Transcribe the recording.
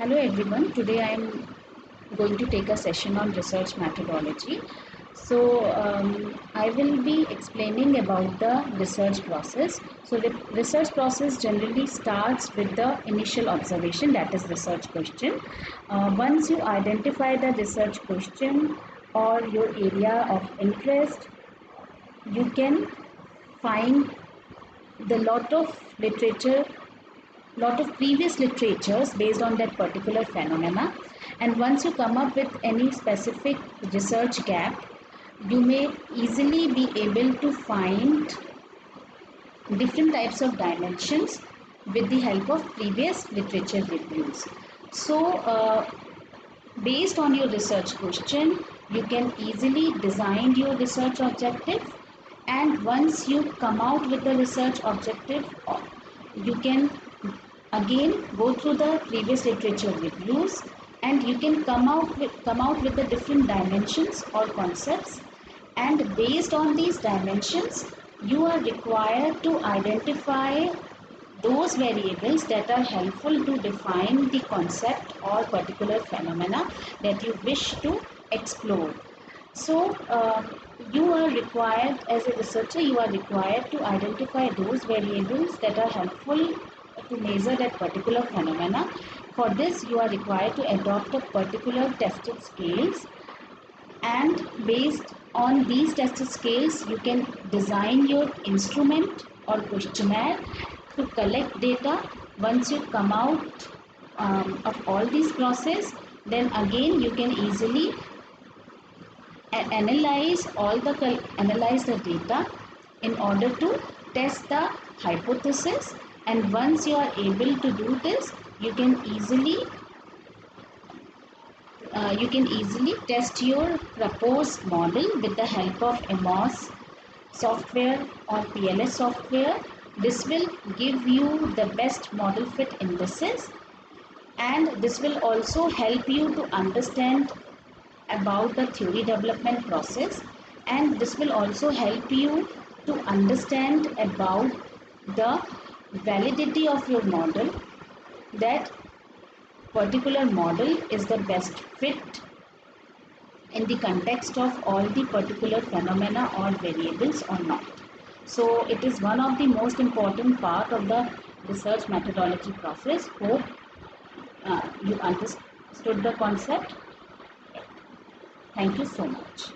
Hello everyone, today I am going to take a session on research methodology. I will be explaining about the research process. So the research process generally starts with the initial observation, that is research question. Once you identify the research question or your area of interest, you can find the lot of previous literatures based on that particular phenomena, and once you come up with any specific research gap, you may easily be able to find different types of dimensions with the help of previous literature reviews. Based on your research question, you can easily design your research objective, and once you come out with the research objective, you can again go through the previous literature reviews, and you can come out with the different dimensions or concepts, and based on these dimensions you are required to identify those variables that are helpful to define the concept or particular phenomena that you wish to explore. You are required, as a researcher, you are required to identify those variables that are helpful to measure that particular phenomena. For this, you are required to adopt a particular tested scales, and based on these tested scales, you can design your instrument or questionnaire to collect data. Once you come out of all these process, then again you can easily analyze the data in order to test the hypothesis, and once you are able to do this, you can easily test your proposed model with the help of AMOS software or PLS software. This will give you the best model fit indices, and this will also help you to understand about the theory development process, and this will also help you to understand about the validity of your model, that particular model is the best fit in the context of all the particular phenomena or variables or not. So it is one of the most important part of the research methodology process. Hope you understood the concept. Thank you so much.